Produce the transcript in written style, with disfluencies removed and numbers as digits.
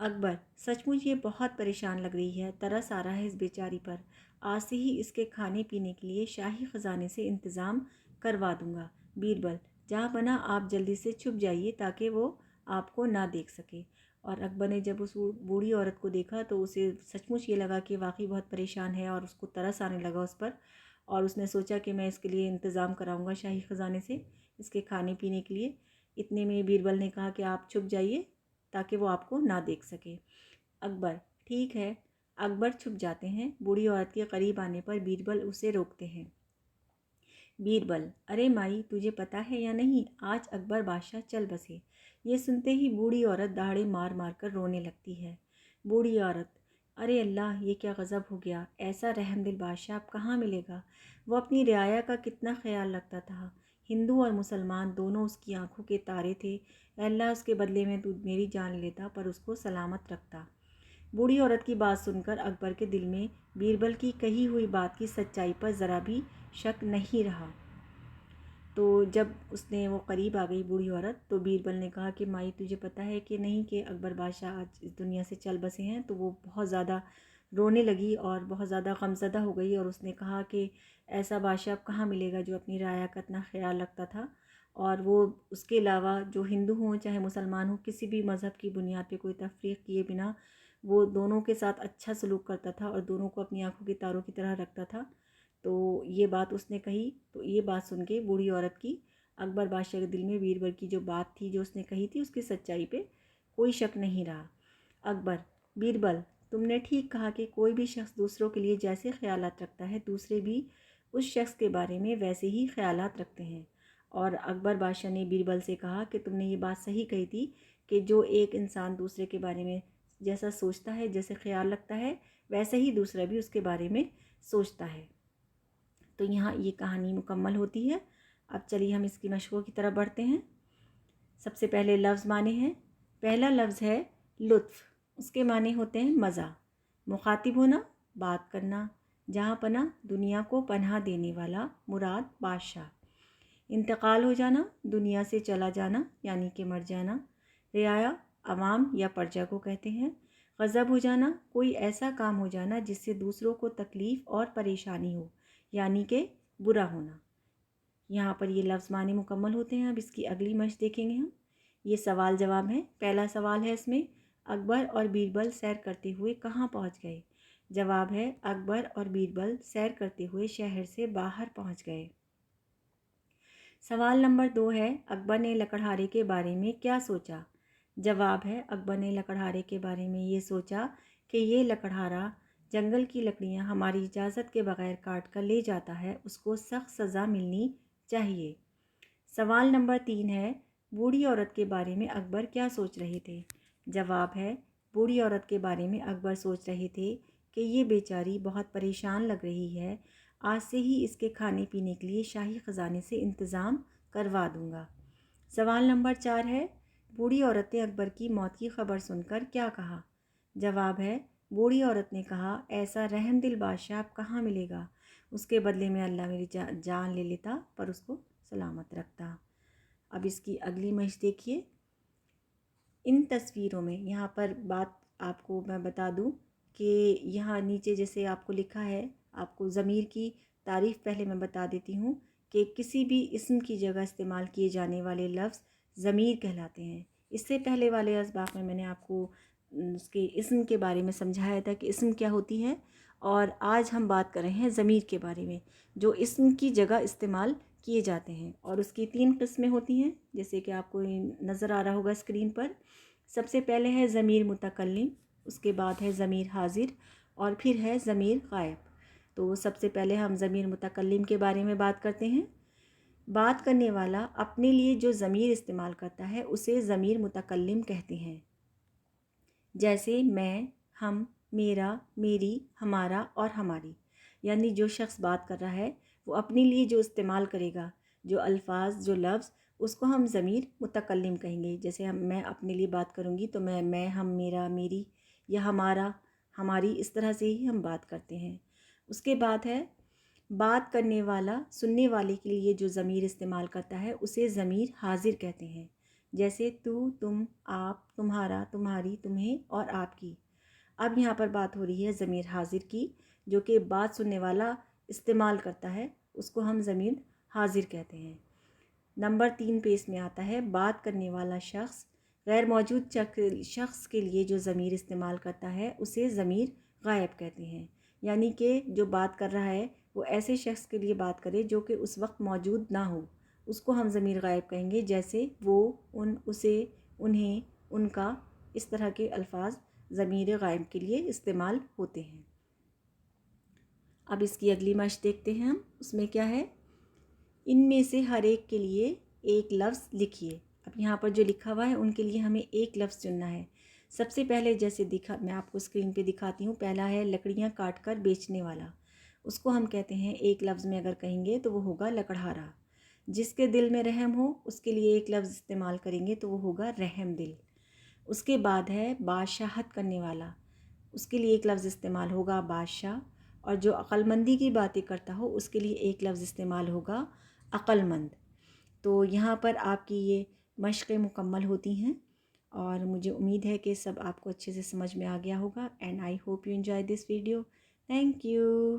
اکبر: سچ مچ یہ بہت پریشان لگ رہی ہے، ترس آ رہا ہے اس بیچاری پر۔ آج سے ہی اس کے کھانے پینے کے لیے شاہی خزانے سے انتظام کروا دوں گا۔ بیربل: جہاں بنا آپ جلدی سے چھپ جائیے تاکہ وہ آپ کو نہ دیکھ سکے۔ اور اکبر نے جب اس بوڑھی عورت کو دیکھا تو اسے سچ مچ یہ لگا کہ واقعی بہت پریشان ہے اور اس کو ترس آنے لگا اس پر، اور اس نے سوچا کہ میں اس کے لیے انتظام کراؤں گا شاہی خزانے سے اس کے کھانے پینے کے لیے۔ اتنے میں بیربل نے کہا کہ آپ چھپ جائیے تاکہ وہ آپ کو نہ دیکھ سکے۔ اکبر: ٹھیک ہے۔ اکبر چھپ جاتے ہیں۔ بوڑھی عورت کے قریب آنے پر بیربل اسے روکتے ہیں۔ بیربل: ارے مائی، تجھے پتہ ہے یا نہیں، آج اکبر بادشاہ چل بسے۔ یہ سنتے ہی بوڑھی عورت دہاڑے مار مار کر رونے لگتی ہے۔ بوڑھی عورت: ارے اللہ، یہ کیا غضب ہو گیا، ایسا رحم دل بادشاہ اب کہاں ملے گا؟ وہ اپنی رعایا کا کتنا خیال رکھتا تھا۔ ہندو اور مسلمان دونوں اس کی آنکھوں کے تارے تھے۔ اے اللہ، اس کے بدلے میں تو میری جان لیتا پر اس کو سلامت رکھتا۔ بوڑھی عورت کی بات سن کر اکبر کے دل میں بیربل کی کہی ہوئی بات کی سچائی پر ذرا بھی شک نہیں رہا۔ تو جب اس نے وہ قریب آ گئی بوڑھی عورت تو بیربل نے کہا کہ مائی، تجھے پتہ ہے کہ نہیں کہ اکبر بادشاہ آج اس دنیا سے چل بسے ہیں؟ تو وہ بہت زیادہ رونے لگی اور بہت زیادہ غمزدہ ہو گئی، اور اس نے کہا کہ ایسا بادشاہ اب کہاں ملے گا جو اپنی رعایا کا اتنا خیال رکھتا تھا، اور وہ اس کے علاوہ جو ہندو ہوں چاہے مسلمان ہوں، کسی بھی مذہب کی بنیاد پہ کوئی تفریق کیے بنا وہ دونوں کے ساتھ اچھا سلوک کرتا تھا اور دونوں کو اپنی آنکھوں کے تاروں کی طرح رکھتا تھا۔ تو یہ بات اس نے کہی، تو یہ بات سن کے بوڑھی عورت کی اکبر بادشاہ کے دل میں بیربل کی جو بات تھی جو اس نے کہی تھی اس کی سچائی پہ کوئی شک نہیں رہا۔ اکبر: بیربل، تم نے ٹھیک کہا کہ کوئی بھی شخص دوسروں کے لیے جیسے خیالات رکھتا ہے دوسرے بھی اس شخص کے بارے میں ویسے ہی خیالات رکھتے ہیں۔ اور اکبر بادشاہ نے بیربل سے کہا کہ تم نے یہ بات صحیح کہی تھی کہ جو ایک انسان دوسرے کے بارے میں جیسا سوچتا ہے، جیسے خیال رکھتا ہے، ویسے ہی دوسرا بھی اس کے بارے میں سوچتا ہے۔ تو یہاں یہ کہانی مکمل ہوتی ہے۔ اب چلیے ہم اس کی مشقوں کی طرف بڑھتے ہیں۔ سب سے پہلے لفظ معنی ہیں۔ پہلا لفظ ہے لطف، اس کے معنی ہوتے ہیں مزہ، مخاطب ہونا، بات کرنا، جہاں پناہ، دنیا کو پناہ دینے والا، مراد بادشاہ، انتقال ہو جانا، دنیا سے چلا جانا یعنی کہ مر جانا، رعایا، عوام یا پرجا کو کہتے ہیں، غضب ہو جانا، کوئی ایسا کام ہو جانا جس سے دوسروں کو تکلیف اور پریشانی ہو یعنی کہ برا ہونا۔ یہاں پر یہ لفظ معنی مکمل ہوتے ہیں۔ اب اس کی اگلی مشق دیکھیں گے ہم۔ یہ سوال جواب ہے۔ پہلا سوال ہے اس میں، اکبر اور بیربل سیر کرتے ہوئے کہاں پہنچ گئے؟ جواب ہے، اکبر اور بیربل سیر کرتے ہوئے شہر سے باہر پہنچ گئے۔ سوال نمبر 2 ہے، اکبر نے لکڑہارے کے بارے میں کیا سوچا؟ جواب ہے، اکبر نے لکڑہارے کے بارے میں یہ سوچا کہ یہ لکڑہارا جنگل کی لکڑیاں ہماری اجازت کے بغیر کاٹ کر لے جاتا ہے، اس کو سخت سزا ملنی چاہیے۔ سوال نمبر 3 ہے، بوڑھی عورت کے بارے میں اکبر کیا سوچ رہے تھے؟ جواب ہے، بوڑھی عورت کے بارے میں اکبر سوچ رہے تھے کہ یہ بیچاری بہت پریشان لگ رہی ہے، آج سے ہی اس کے کھانے پینے کے لیے شاہی خزانے سے انتظام کروا دوں گا۔ سوال نمبر 4 ہے، بوڑھی عورت نے اکبر کی موت کی خبر سن کر کیا کہا؟ جواب ہے، بوڑھی عورت نے کہا، ایسا رحم دل بادشاہ اب کہاں ملے گا، اس کے بدلے میں اللہ میری جان لے لیتا پر اس کو سلامت رکھتا۔ اب اس کی اگلی مشق دیکھیے۔ ان تصویروں میں یہاں پر بات آپ کو میں بتا دوں کہ یہاں نیچے جیسے آپ کو لکھا ہے، آپ کو ضمیر کی تعریف پہلے میں بتا دیتی ہوں کہ کسی بھی اسم کی جگہ استعمال کیے جانے والے لفظ ضمیر کہلاتے ہیں۔ اس سے پہلے والے اسباق میں نے آپ کو اس کے اسم کے بارے میں سمجھایا تھا کہ اسم کیا ہوتی ہے، اور آج ہم بات کر رہے ہیں ضمیر کے بارے میں جو اسم کی جگہ استعمال کیے جاتے ہیں، اور اس کی 3 قسمیں ہوتی ہیں جیسے کہ آپ کو نظر آ رہا ہوگا اسکرین پر۔ سب سے پہلے ہے ضمیر متکلم، اس کے بعد ہے ضمیر حاضر، اور پھر ہے ضمیر غائب۔ تو سب سے پہلے ہم ضمیر متکلم کے بارے میں بات کرتے ہیں۔ بات کرنے والا اپنے لیے جو ضمیر استعمال کرتا ہے اسے ضمیر متکلم کہتے ہیں، جیسے میں، ہم، میرا، میری، ہمارا اور ہماری۔ یعنی جو شخص بات کر رہا ہے وہ اپنے لیے جو استعمال کرے گا، جو الفاظ، جو لفظ، اس کو ہم ضمیر متکلم کہیں گے۔ جیسے میں اپنے لیے بات کروں گی تو میں، ہم، میرا، میری یا ہمارا، ہماری، اس طرح سے ہی ہم بات کرتے ہیں۔ اس کے بعد ہے بات کرنے والا سننے والے کے لیے جو ضمیر استعمال کرتا ہے اسے ضمیر حاضر کہتے ہیں، جیسے تو، تم، آپ، تمہارا، تمہاری، تمہیں اور آپ کی۔ اب یہاں پر بات ہو رہی ہے ضمیر حاضر کی، جو کہ بات سننے والا استعمال کرتا ہے، اس کو ہم ضمیر حاضر کہتے ہیں۔ نمبر 3 پہ اس میں آتا ہے بات کرنے والا شخص غیر موجود شخص کے لیے جو ضمیر استعمال کرتا ہے اسے ضمیر غائب کہتے ہیں، یعنی کہ جو بات کر رہا ہے وہ ایسے شخص کے لیے بات کرے جو کہ اس وقت موجود نہ ہو، اس کو ہم ضمیر غائب کہیں گے، جیسے وہ، ان، اسے، انہیں، ان کا، اس طرح کے الفاظ ضمیر غائب کے لیے استعمال ہوتے ہیں۔ اب اس کی اگلی مشق دیکھتے ہیں ہم، اس میں کیا ہے، ان میں سے ہر ایک کے لیے ایک لفظ لکھیے۔ اب یہاں پر جو لکھا ہوا ہے ان کے لیے ہمیں ایک لفظ چننا ہے۔ سب سے پہلے جیسے میں آپ کو اسکرین پہ دکھاتی ہوں، پہلا ہے لکڑیاں کاٹ کر بیچنے والا، اس کو ہم کہتے ہیں ایک لفظ میں اگر کہیں گے تو وہ ہوگا لکڑہارا۔ جس کے دل میں رحم ہو اس کے لیے ایک لفظ استعمال کریں گے تو وہ ہوگا رحم دل۔ اس کے بعد ہے بادشاہت کرنے والا، اس کے لیے ایک لفظ استعمال ہوگا بادشاہ، اور جو عقل مندی کی باتیں کرتا ہو اس کے لیے ایک لفظ استعمال ہوگا عقل مند۔ تو یہاں پر آپ کی یہ مشقیں مکمل ہوتی ہیں، اور مجھے امید ہے کہ سب آپ کو اچھے سے سمجھ میں آ گیا ہوگا، and I hope you enjoy this video. Thank you.